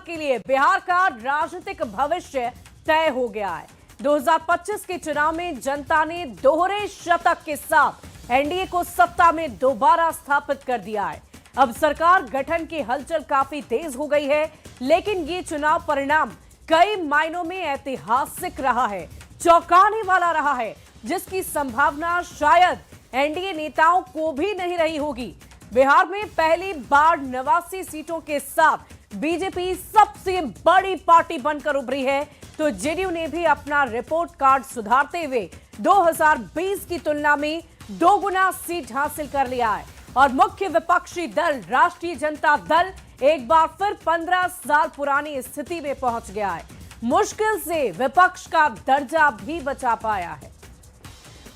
के लिए बिहार का राजनीतिक भविष्य तय हो गया है। 2025 के चुनाव में जनता ने दोहरे शतक के साथ एनडीए को सत्ता में दोबारा स्थापित कर दिया है। अब सरकार गठन की हलचल काफी तेज हो गई है, लेकिन ये चुनाव परिणाम कई मायनों में ऐतिहासिक रहा है, चौंकाने वाला रहा है, जिसकी संभावना शायद एनडीए नेताओं को भी नहीं रही होगी। बिहार में पहली बार 89 सीटों के साथ बीजेपी सबसे बड़ी पार्टी बनकर उभरी है, तो जेडीयू ने भी अपना रिपोर्ट कार्ड सुधारते हुए 2020 की तुलना में 2 गुना सीट हासिल कर लिया है और मुख्य विपक्षी दल राष्ट्रीय जनता दल एक बार फिर 15 साल पुरानी स्थिति में पहुंच गया है। मुश्किल से विपक्ष का दर्जा भी बचा पाया है।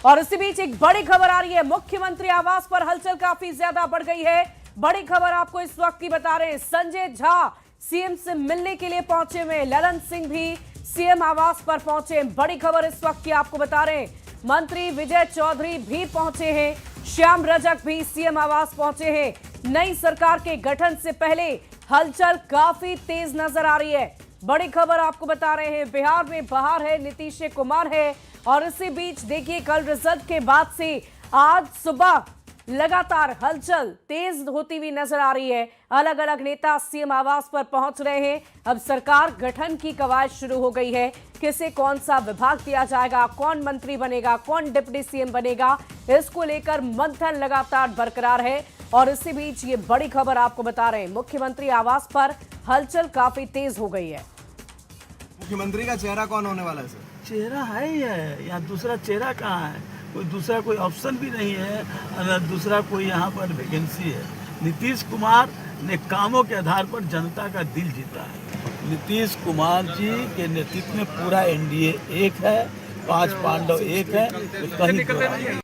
और इसी बीच एक बड़ी खबर आ रही है, मुख्यमंत्री आवास पर हलचल काफी ज्यादा बढ़ गई है। बड़ी खबर आपको इस वक्त की बता रहे हैं, संजय झा सीएम से मिलने के लिए पहुंचे हुए, ललन सिंह भी सीएम आवास पर पहुंचे। बड़ी खबर इस वक्त की आपको बता रहे हैं, मंत्री विजय चौधरी भी पहुंचे हैं, श्याम रजक भी सीएम आवास पहुंचे हैं। नई सरकार के गठन से पहले हलचल काफी तेज नजर आ रही है। बड़ी खबर आपको बता रहे हैं, बिहार में बहार है, नीतीश कुमार है। और इसी बीच देखिए, कल रिजल्ट के बाद से आज सुबह लगातार हलचल तेज होती हुई नजर आ रही है। अलग अलग नेता सीएम आवास पर पहुंच रहे हैं। अब सरकार गठन की कवायद शुरू हो गई है। किसे कौन सा विभाग दिया जाएगा, कौन मंत्री बनेगा, कौन डिप्टी सीएम बनेगा, इसको लेकर मंथन लगातार बरकरार है। और इसी बीच ये बड़ी खबर आपको बता रहे हैं, मुख्यमंत्री आवास पर हलचल काफी तेज हो गई है। मुख्यमंत्री का चेहरा कौन होने वाला है सर? चेहरा है ही है, यहाँ दूसरा चेहरा कहाँ है? कोई दूसरा कोई ऑप्शन भी नहीं है और दूसरा कोई यहाँ पर वैकेंसी है। नीतीश कुमार ने कामों के आधार पर जनता का दिल जीता है। नीतीश कुमार जी के नेतृत्व में पूरा एनडीए एक है, 5 पांडव एक है, तो कहीं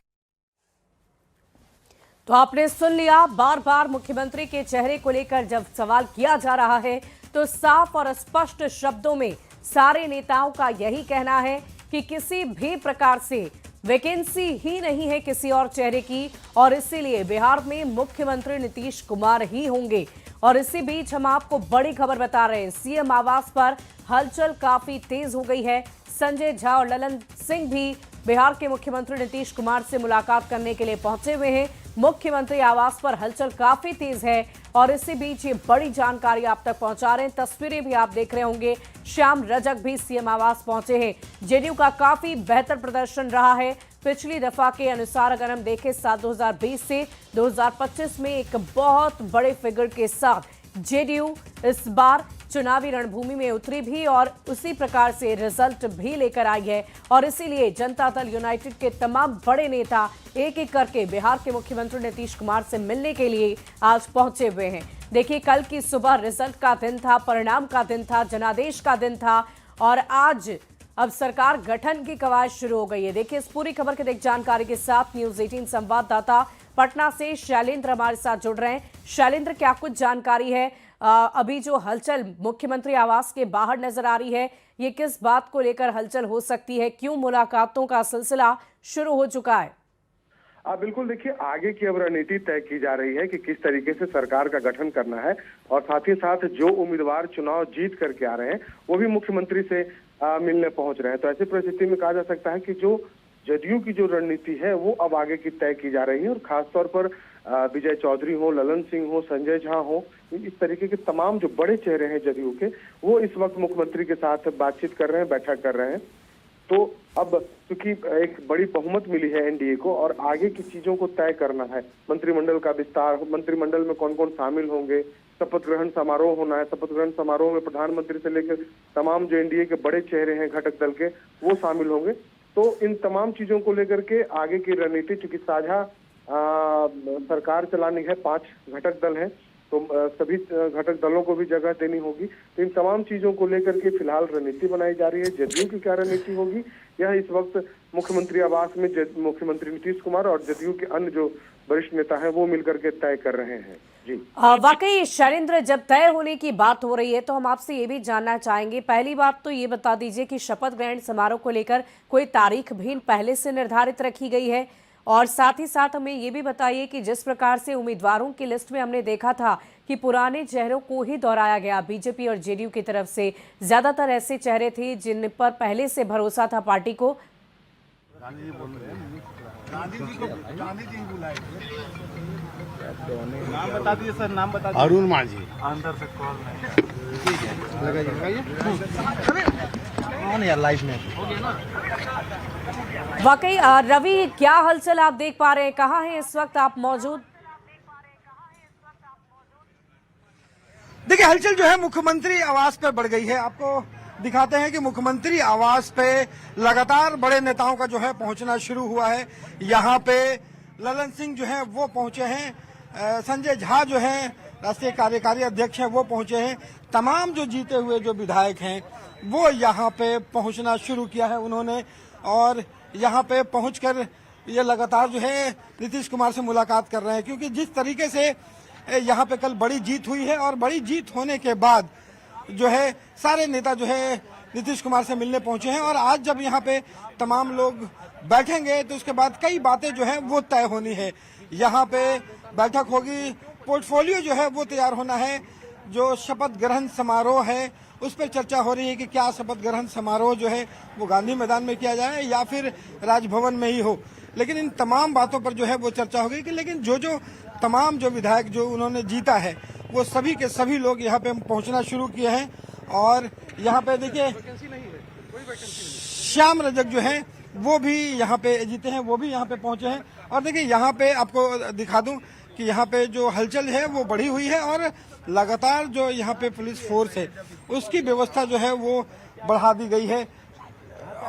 तो आपने सुन लिया, बार बार मुख्यमंत्री के चेहरे को लेकर जब सवाल किया जा रहा है तो साफ और स्पष्ट शब्दों में सारे नेताओं का यही कहना है कि किसी भी प्रकार से वैकेंसी ही नहीं है किसी और चेहरे की, और इसीलिए बिहार में मुख्यमंत्री नीतीश कुमार ही होंगे। और इसी बीच हम आपको बड़ी खबर बता रहे हैं, सीएम आवास पर हलचल काफी तेज हो गई है। संजय झा और ललन सिंह भी बिहार के मुख्यमंत्री नीतीश कुमार से मुलाकात करने के लिए पहुंचे हुए हैं। मुख्यमंत्री आवास पर हलचल काफी तेज है और इसी बीच ये बड़ी जानकारी आप तक पहुंचा रहे हैं। तस्वीरें भी आप देख रहे होंगे, श्याम रजक भी सीएम आवास पहुंचे हैं। जेडीयू का काफी बेहतर प्रदर्शन रहा है पिछली दफा के अनुसार। अगर हम देखें 2020 से 2025 में एक बहुत बड़े फिगर के साथ जेडीयू इस बार चुनावी रणभूमि में उतरी भी और उसी प्रकार से रिजल्ट भी लेकर आई है। और इसीलिए जनता दल यूनाइटेड के तमाम बड़े नेता एक एक करके बिहार के मुख्यमंत्री नीतीश कुमार से मिलने के लिए आज पहुंचे हुए हैं। देखिए, कल की सुबह रिजल्ट का दिन था, परिणाम का दिन था, जनादेश का दिन था और आज अब सरकार गठन की कवायद शुरू हो गई है। देखिए, इस पूरी खबर की जानकारी के साथ न्यूज 18 संवाददाता पटना से शैलेंद्र हमारे साथ जुड़ रहे हैं। शैलेंद्र, क्या कुछ जानकारी है? अभी जो हलचल मुख्यमंत्री आवास के बाहर नजर आ रही है, ये किस बात को लेकर हलचल हो सकती है? क्यों मुलाकातों का सिलसिला शुरू हो चुका है? बिल्कुल, देखिए, आगे की अब रणनीति तय की जा रही है कि किस तरीके से सरकार का गठन करना है और साथ ही साथ जो उम्मीदवार चुनाव जीत करके आ रहे हैं वो भी मुख्यमंत्री से मिलने पहुंच रहे हैं। तो ऐसी परिस्थिति में कहा जा सकता है कि जो जदयू की जो रणनीति है वो अब आगे की तय की जा रही है और खासतौर पर विजय चौधरी हो, ललन सिंह हो, संजय झा हो, इस तरीके के तमाम जो बड़े चेहरे हैं जदयू के, वो इस वक्त मुख्यमंत्री के साथ बातचीत कर रहे हैं, बैठक कर रहे हैं। तो अब क्योंकि एक बड़ी बहुमत मिली है एनडीए को और आगे की चीजों को तय करना है, मंत्रिमंडल का विस्तार, मंत्रिमंडल में कौन कौन शामिल होंगे, शपथ ग्रहण समारोह होना है, शपथ ग्रहण समारोह में प्रधानमंत्री से लेकर तमाम जो एनडीए के बड़े चेहरे हैं घटक दल के, वो शामिल होंगे। तो इन तमाम चीजों को लेकर के आगे की रणनीति, चूंकि साझा सरकार चलानी है, 5 घटक दल हैं, तो सभी घटक दलों को भी जगह देनी होगी। तो इन तमाम चीजों को लेकर के फिलहाल रणनीति बनाई जा रही है। जदयू की क्या रणनीति होगी, यह इस वक्त मुख्यमंत्री आवास में मुख्यमंत्री नीतीश कुमार और जदयू के अन्य जो वरिष्ठ नेता हैं वो मिलकर के तय कर रहे हैं। जी वाकई शैलेंद्र, जब तय होने की बात हो रही है तो हम आपसे ये भी जानना चाहेंगे, पहली बात तो ये बता दीजिए कि शपथ ग्रहण समारोह को लेकर कोई तारीख भी पहले से निर्धारित रखी गई है? और साथ ही साथ हमें ये भी बताइए कि जिस प्रकार से उम्मीदवारों की लिस्ट में हमने देखा था कि पुराने चेहरों को ही दोहराया गया। बीजेपी और जेडीयू की तरफ से ज्यादातर ऐसे चेहरे थे जिन पर पहले से भरोसा था पार्टी को। नाम बता दीजिए सर, नाम बता दीजिए। अरुण माझी। अंदर से कॉल कौन यार लाइफ में? वाकई रवि, क्या हलचल आप देख पा रहे हैं? कहाँ हैं इस वक्त आप मौजूद? देखिए, हलचल जो है मुख्यमंत्री आवास पे बढ़ गई है। आपको दिखाते हैं कि मुख्यमंत्री आवास पे लगातार बड़े नेताओं का जो है पहुंचना शुरू हुआ है। यहाँ पे ललन सिंह जो है वो पहुंचे हैं, संजय झा जो है राष्ट्रीय कार्यकारी अध्यक्ष हैं वो पहुंचे हैं। तमाम जो जीते हुए जो विधायक हैं वो यहाँ पे पहुंचना शुरू किया है उन्होंने, और यहाँ पे पहुंचकर ये लगातार जो है नीतीश कुमार से मुलाकात कर रहे हैं, क्योंकि जिस तरीके से यहाँ पे कल बड़ी जीत हुई है और बड़ी जीत होने के बाद जो है सारे नेता जो है नीतीश कुमार से मिलने पहुंचे हैं। और आज जब यहाँ पे तमाम लोग बैठेंगे तो उसके बाद कई बातें जो है वो तय होनी है। यहाँ पे बैठक होगी, पोर्टफोलियो जो है वो तैयार होना है। जो शपथ ग्रहण समारोह है उस पर चर्चा हो रही है कि क्या शपथ ग्रहण समारोह जो है वो गांधी मैदान में किया जाए या फिर राजभवन में ही हो। लेकिन इन तमाम बातों पर जो है वो चर्चा होगी कि लेकिन जो तमाम जो विधायक जो उन्होंने जीता है वो सभी के सभी लोग यहाँ पे पहुंचना शुरू किए हैं। और यहाँ पे देखिए श्याम रजक जो है वो भी यहाँ पे जीते हैं, वो भी यहाँ पे पहुंचे हैं। और देखिए यहाँ पे आपको दिखा दूं कि यहाँ पे जो हलचल है वो बढ़ी हुई है और लगातार जो यहाँ पे पुलिस फोर्स है उसकी व्यवस्था जो है वो बढ़ा दी गई है।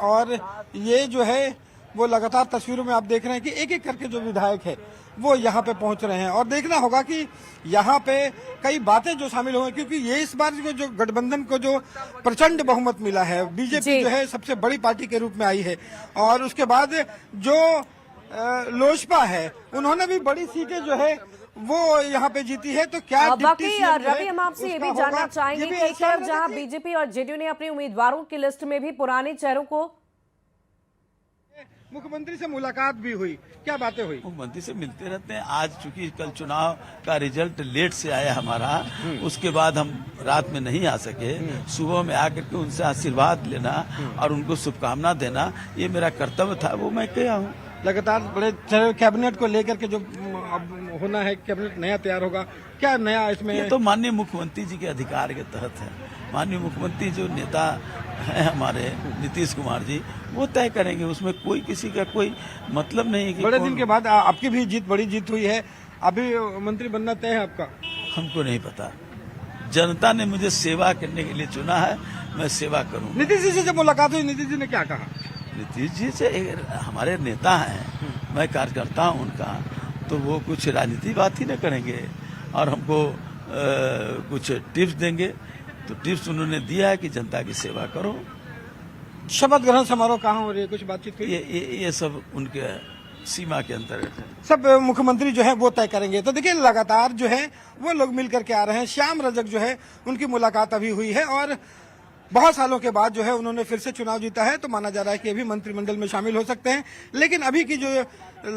और ये जो है वो लगातार तस्वीरों में आप देख रहे हैं कि एक एक करके जो विधायक है वो यहाँ पे पहुंच रहे हैं। और देखना होगा कि यहाँ पे कई बातें जो शामिल हुई, क्योंकि ये इस बार जो गठबंधन को जो प्रचंड बहुमत मिला है, बीजेपी जो है सबसे बड़ी पार्टी के रूप में आई है, और उसके बाद जो लोजपा है उन्होंने भी बड़ी सीटें जो है वो यहाँ पे जीती है। तो क्या बाकी रवि, हम आपसे ये भी जानना चाहेंगे कि एक तरफ जहाँ बीजेपी और जेडीयू ने अपने उम्मीदवारों की लिस्ट में भी पुराने चेहरों को, मुख्यमंत्री से मुलाकात भी हुई, क्या बातें हुई? मुख्यमंत्री से मिलते रहते हैं। आज चूंकि कल चुनाव का रिजल्ट लेट से आया हमारा, उसके बाद हम रात में नहीं आ सके। सुबह में आकर के उनसे आशीर्वाद लेना और उनको शुभकामना देना ये मेरा कर्तव्य था, वो मैं किया हूँ। लगातार बड़े कैबिनेट को लेकर के जो अब होना है, कैबिनेट नया तैयार होगा, क्या नया इसमें? ये तो माननीय मुख्यमंत्री जी के अधिकार के तहत है। माननीय मुख्यमंत्री जो नेता है हमारे नीतीश कुमार जी, वो तय करेंगे, उसमें कोई किसी का कोई मतलब नहीं है कि बड़े दिन के बाद आपकी भी बड़ी जीत हुई है, अभी मंत्री बनना तय है आपका? हमको नहीं पता, जनता ने मुझे सेवा करने के लिए चुना है, मैं सेवा करूँ। नीतीश जी से जब मुलाकात हुई, नीतीश जी ने क्या कहा? नीतीश जी से हमारे नेता हैं, मैं कार्यकर्ता हूँ उनका, तो वो कुछ राजनीति बात ही न करेंगे और हमको कुछ टिप्स देंगे। तो टिप्स उन्होंने दिया है कि जनता की सेवा करो। शपथ ग्रहण समारोह कहाँ हो रही है, कुछ बातचीत हुई? ये सब उनके सीमा के अंतर्गत है, सब मुख्यमंत्री जो है वो तय करेंगे। तो देखिए लगातार जो है वो लोग मिल करके आ रहे हैं। श्याम रजक जो है उनकी मुलाकात अभी हुई है और बहुत सालों के बाद जो है उन्होंने फिर से चुनाव जीता है, तो माना जा रहा है कि अभी मंत्रिमंडल में शामिल हो सकते हैं। लेकिन अभी की जो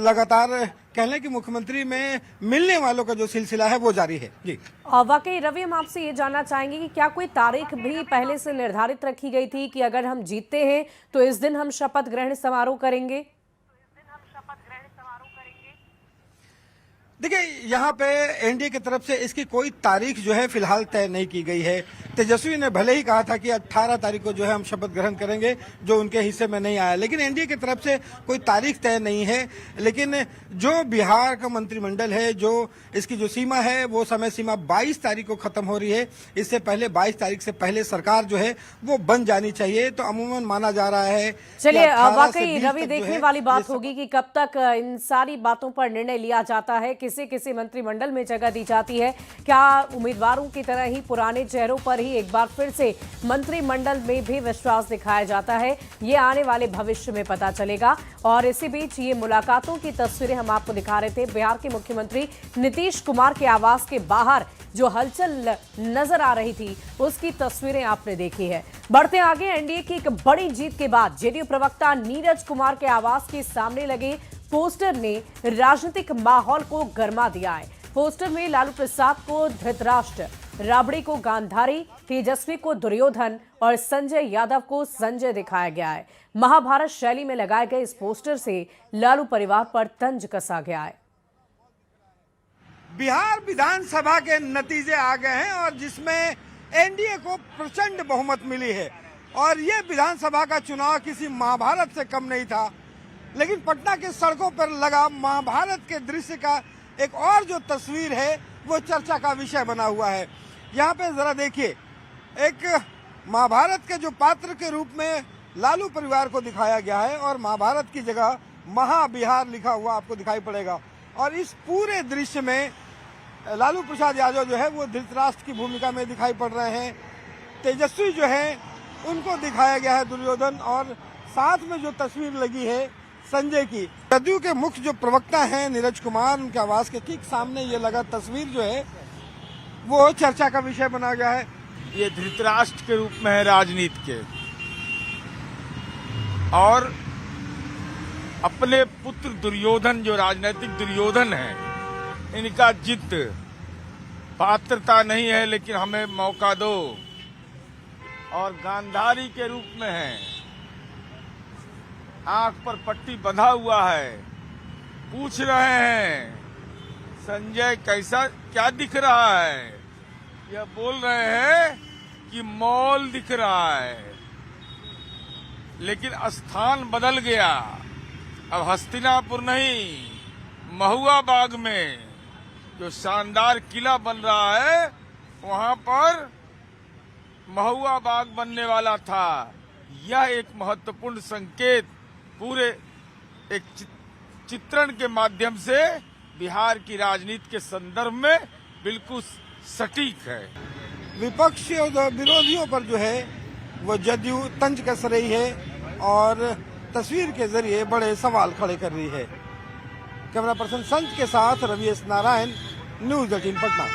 लगातार कह लें कि मुख्यमंत्री में मिलने वालों का जो सिलसिला है वो जारी है। जी वाकई रवि, हम आपसे ये जानना चाहेंगे कि क्या कोई तारीख भी पहले से निर्धारित रखी गई थी कि अगर हम जीतते हैं तो इस दिन हम शपथ ग्रहण समारोह करेंगे? देखिए यहाँ पे एनडीए की तरफ से इसकी कोई तारीख जो है फिलहाल तय नहीं की गई है। तेजस्वी ने भले ही कहा था कि 18 तारीख को जो है हम शपथ ग्रहण करेंगे, जो उनके हिस्से में नहीं आया, लेकिन एनडीए की तरफ से कोई तारीख तय नहीं है। लेकिन जो बिहार का मंत्रिमंडल है, जो इसकी जो सीमा है वो समय सीमा 22 तारीख को खत्म हो रही है। इससे पहले 22 तारीख से पहले सरकार जो है वो बन जानी चाहिए। तो अमूमन माना जा रहा है। चलिए, वाकई रवि, देखने वाली बात होगी कि कब तक इन सारी बातों पर निर्णय लिया जाता है, किसी किसी मंत्रिमंडल में जगह दी जाती है। क्या उम्मीदवारों की तरह ही पुराने चेहरों पर ही एक बार फिर से मंत्रिमंडल में भी विश्वास दिखाया जाता है, ये आने वाले भविष्य में पता चलेगा। और इसी बीच ये मुलाकातों की तस्वीरें हम आपको दिखा रहे थे। बिहार के मुख्यमंत्री नीतीश कुमार के आवास के बाहर जो हलचल नजर आ रही थी उसकी तस्वीरें आपने देखी है। बढ़ते आगे, एनडीए की एक बड़ी जीत के बाद जेडीयू प्रवक्ता नीरज कुमार के आवास के सामने लगे पोस्टर ने राजनीतिक माहौल को गर्मा दिया है। पोस्टर में लालू प्रसाद को धृतराष्ट्र, राबड़ी को गांधारी, तेजस्वी को दुर्योधन और संजय यादव को संजय दिखाया गया है। महाभारत शैली में लगाए गए इस पोस्टर से लालू परिवार पर तंज कसा गया है। बिहार विधानसभा के नतीजे आ गए हैं और जिसमें एनडीए को प्रचंड बहुमत मिली है और ये विधानसभा का चुनाव किसी महाभारत से कम नहीं था। लेकिन पटना के सड़कों पर लगा महाभारत के दृश्य का एक और जो तस्वीर है वो चर्चा का विषय बना हुआ है। यहाँ पे जरा देखिए, एक महाभारत के जो पात्र के रूप में लालू परिवार को दिखाया गया है और महाभारत की जगह महाबिहार लिखा हुआ आपको दिखाई पड़ेगा। और इस पूरे दृश्य में लालू प्रसाद यादव जो है वो धृतराष्ट्र की भूमिका में दिखाई पड़ रहे हैं। तेजस्वी जो है उनको दिखाया गया है दुर्योधन, और साथ में जो तस्वीर लगी है संजय की, जदयू के मुख्य जो प्रवक्ता हैं नीरज कुमार, उनके आवास के ठीक सामने ये लगा तस्वीर जो है वो चर्चा का विषय बना गया है। ये धृतराष्ट्र के रूप में है राजनीति के, और अपने पुत्र दुर्योधन जो राजनीतिक दुर्योधन है, इनका जिद पात्रता नहीं है लेकिन हमें मौका दो, और गांधारी के रूप में है, आंख पर पट्टी बंधा हुआ है, पूछ रहे हैं संजय कैसा क्या दिख रहा है, यह बोल रहे हैं कि मॉल दिख रहा है। लेकिन स्थान बदल गया, अब हस्तिनापुर नहीं, महुआ बाग में जो शानदार किला बन रहा है वहां पर महुआ बाग बनने वाला था। यह एक महत्वपूर्ण संकेत पूरे एक चित्रण के माध्यम से बिहार की राजनीति के संदर्भ में बिल्कुल सटीक है। विपक्षी और विरोधियों पर जो है वो जदयू तंज कस रही है और तस्वीर के जरिए बड़े सवाल खड़े कर रही है। कैमरा पर्सन संत के साथ रवि एस नारायण, न्यूज 18 पटना।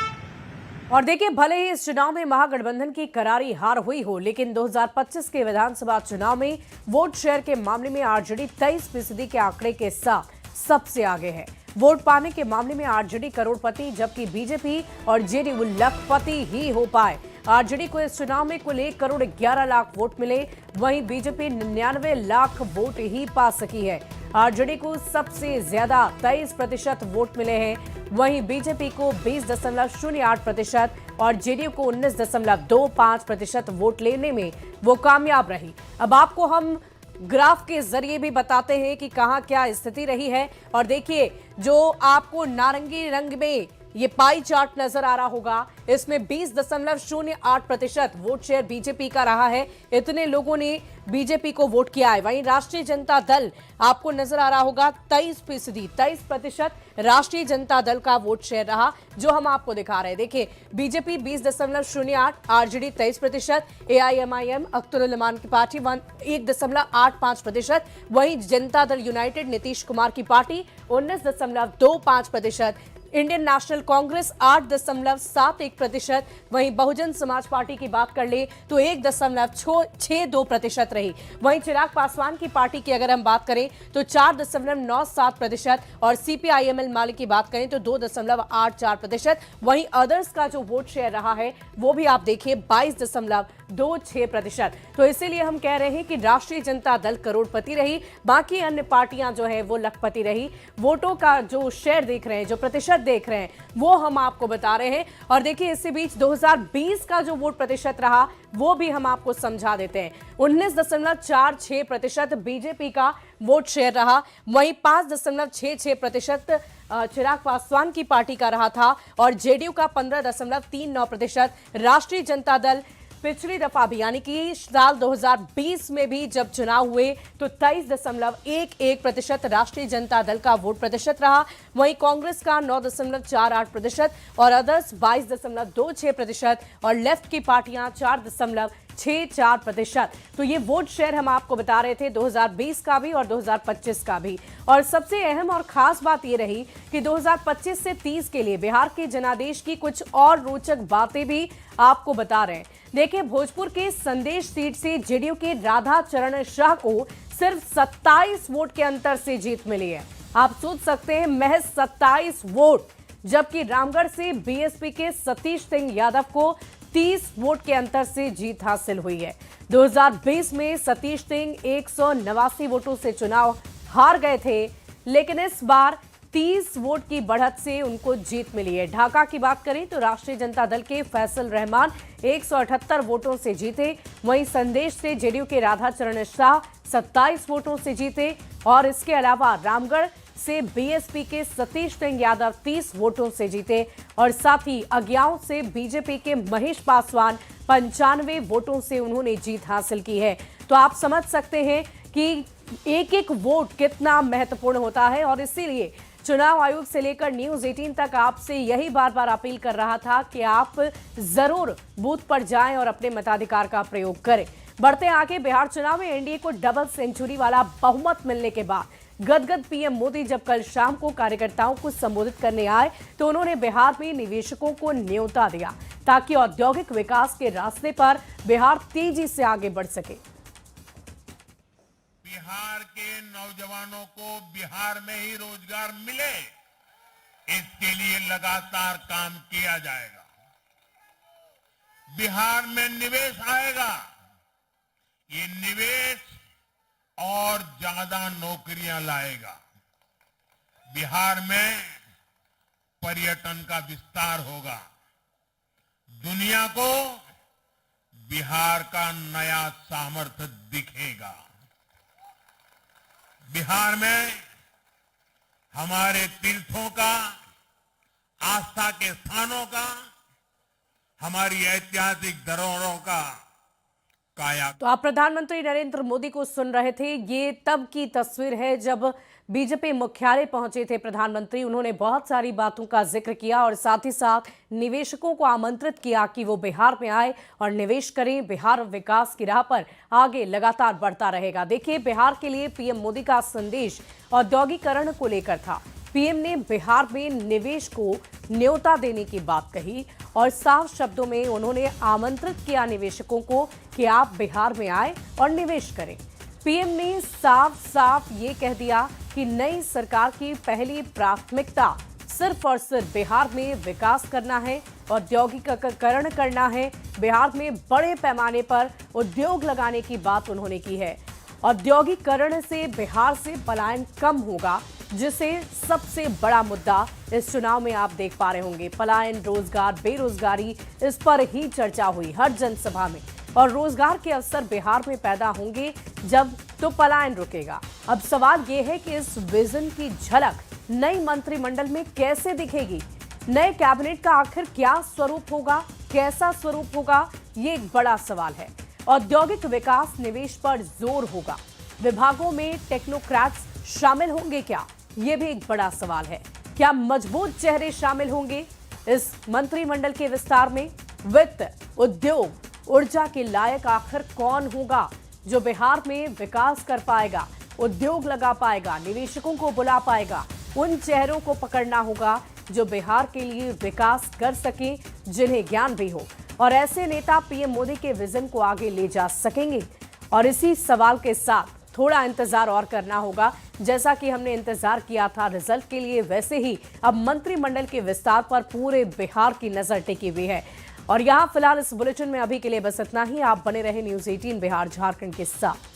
और देखिए, भले ही इस चुनाव में महागठबंधन की करारी हार हुई हो, लेकिन 2025 के विधानसभा चुनाव में वोट शेयर के मामले में आरजेडी 23% के आंकड़े के साथ सबसे आगे है। वोट पाने के मामले में आरजेडी करोड़पति, जबकि बीजेपी और जेडीयू लखपति ही हो पाए। आरजेडी को इस चुनाव में कुल 1 करोड़ 11 लाख वोट मिले, वहीं बीजेपी 99 लाख वोट ही पा सकी है। आरजेडी को सबसे ज्यादा 23% वोट मिले हैं, वहीं बीजेपी को 20.08% और जेडीयू को 19.25% वोट लेने में वो कामयाब रही। अब आपको हम ग्राफ के जरिए भी बताते हैं कि कहां क्या स्थिति रही है। और देखिए, जो आपको नारंगी रंग में ये पाई चार्ट नजर आ रहा होगा, इसमें 20.08% वोट शेयर बीजेपी का रहा है। इतने लोगों ने बीजेपी को वोट किया है। वहीं राष्ट्रीय जनता दल आपको नजर आ रहा होगा 23% राष्ट्रीय जनता दल का वोट शेयर रहा, जो हम आपको दिखा रहे हैं। देखिए, BJP 20.08, RJD 23%, AIMIM Akhtarul Rahman की पार्टी 1.85%, वहीं जनता दल यूनाइटेड नीतीश कुमार की पार्टी 19.25%, इंडियन नेशनल कांग्रेस 8.71%, वहीं बहुजन समाज पार्टी की बात कर ले तो 1.62% रही। वहीं चिराग पासवान की पार्टी की अगर हम बात करें तो 4.97% और सीपीआईएमएल माले की बात करें तो 2.84%। वहीं अदर्स का जो वोट शेयर रहा है वो भी आप देखिए 22.26%। तो इसीलिए हम कह रहे हैं कि राष्ट्रीय जनता दल करोड़पति रही, बाकी अन्य पार्टियां जो है वो लखपति रही। वोटों का जो शेयर देख रहे हैं, जो प्रतिशत देख रहे हैं, वो हम आपको बता रहे हैं। और देखिए, इसी बीच 2020 का जो वोट प्रतिशत रहा वो भी हम आपको समझा देते हैं। 19.46% बीजेपी का वोट शेयर रहा, वहीं 5.66% चिराग पासवान की पार्टी का रहा था और जेडीयू का 15.39%। राष्ट्रीय जनता दल पिछली दफा भी यानी कि साल 2020 में भी जब चुनाव हुए तो 23.11% राष्ट्रीय जनता दल का वोट प्रतिशत रहा, वहीं कांग्रेस का 9.48% और अदर्स 22.26% और लेफ्ट की पार्टियां 4.64%। तो ये वोट शेयर हम आपको बता रहे थे 2020 का भी और 2025 का भी। और सबसे अहम और खास बात ये रही कि 2025 से 30 के लिए बिहार के जनादेश की कुछ और रोचक बातें भी आपको बता रहे हैं। देखिए, भोजपुर के संदेश सीट से जेडीयू के राधा चरण शाह को सिर्फ 27 वोट के अंतर से जीत मिली है। आप सोच सकते हैं, महज 27 वोट जबकि रामगढ़ से बीएसपी के सतीश सिंह यादव को 30 वोट के अंतर से जीत हासिल हुई है। 2020 में सतीश सिंह 189 वोटों से चुनाव हार गए थे, लेकिन इस बार 30 वोट की बढ़त से उनको जीत मिली है। ढाका की बात करें तो राष्ट्रीय जनता दल के फैसल रहमान 178 वोटों से जीते, वहीं संदेश से जेडीयू के राधा चरण शाह 27 वोटों से जीते और इसके अलावा रामगढ़ से बीएसपी के सतीश सिंह यादव 30 वोटों से जीते और साथ ही अज्ञाओं से बीजेपी के महेश पासवान 95 वोटों से उन्होंने जीत हासिल की है। तो आप समझ सकते हैं कि एक एक वोट कितना महत्वपूर्ण होता है और इसीलिए चुनाव आयोग से लेकर न्यूज 18 तक आपसे यही बार बार अपील कर रहा था कि आप जरूर बूथ पर जाएं और अपने मताधिकार का प्रयोग करें। बढ़ते आगे, बिहार चुनाव में एनडीए को डबल सेंचुरी वाला बहुमत मिलने के बाद गदगद पीएम मोदी जब कल शाम को कार्यकर्ताओं को संबोधित करने आए तो उन्होंने बिहार में निवेशकों को न्योता दिया ताकि औद्योगिक विकास के रास्ते पर बिहार तेजी से आगे बढ़ सके। बिहार के नौजवानों को बिहार में ही रोजगार मिले, इसके लिए लगातार काम किया जाएगा। बिहार में निवेश आएगा, ये निवेश और ज्यादा नौकरियां लाएगा। बिहार में पर्यटन का विस्तार होगा, दुनिया को बिहार का नया सामर्थ्य दिखेगा। बिहार में हमारे तीर्थों का, आस्था के स्थानों का, हमारी ऐतिहासिक धरोहरों का काया। तो आप प्रधानमंत्री नरेंद्र मोदी को सुन रहे थे। ये तब की तस्वीर है जब बीजेपी मुख्यालय पहुंचे थे प्रधानमंत्री। उन्होंने बहुत सारी बातों का जिक्र किया और साथ ही साथ निवेशकों को आमंत्रित किया कि वो बिहार में आए और निवेश करें। बिहार विकास की राह पर आगे लगातार बढ़ता रहेगा। देखिए, बिहार के लिए पीएम मोदी का संदेश औद्योगिकरण को लेकर था। पीएम ने बिहार में निवेश को न्योता देने की बात कही और साफ शब्दों में उन्होंने आमंत्रित किया निवेशकों को कि आप बिहार में आए और निवेश करें। पीएम ने साफ साफ ये कह दिया कि नई सरकार की पहली प्राथमिकता सिर्फ और सिर्फ बिहार में विकास करना है, औद्योगिकरण करना है। बिहार में बड़े पैमाने पर उद्योग लगाने की बात उन्होंने की है। औद्योगिकरण से बिहार से पलायन कम होगा, जिसे सबसे बड़ा मुद्दा इस चुनाव में आप देख पा रहे होंगे। पलायन, रोजगार, बेरोजगारी, इस पर ही चर्चा हुई हर जनसभा में। और रोजगार के अवसर बिहार में पैदा होंगे जब तो पलायन रुकेगा। अब सवाल ये है कि इस विजन की झलक नई मंत्रिमंडल में कैसे दिखेगी। नए कैबिनेट का आखिर क्या स्वरूप होगा, कैसा स्वरूप होगा, ये एक बड़ा सवाल है। औद्योगिक विकास, निवेश पर जोर होगा। विभागों में टेक्नोक्रेट्स शामिल होंगे क्या, ये भी एक बड़ा सवाल है। क्या मजबूत चेहरे शामिल होंगे इस मंत्रिमंडल के विस्तार में? वित्त, उद्योग, ऊर्जा के लायक आखिर कौन होगा जो बिहार में विकास कर पाएगा, उद्योग लगा पाएगा, निवेशकों को बुला पाएगा? उन चेहरों को पकड़ना होगा जो बिहार के लिए विकास कर सके, जिन्हें ज्ञान भी हो, और ऐसे नेता पीएम मोदी के विजन को आगे ले जा सकेंगे। और इसी सवाल के साथ थोड़ा इंतजार और करना होगा। जैसा कि हमने इंतजार किया था रिजल्ट के लिए, वैसे ही अब मंत्रिमंडल के विस्तार पर पूरे बिहार की नजर टिकी हुई है। और यहाँ फिलहाल इस बुलेटिन में अभी के लिए बस इतना ही। आप बने रहे न्यूज 18 बिहार झारखंड के साथ।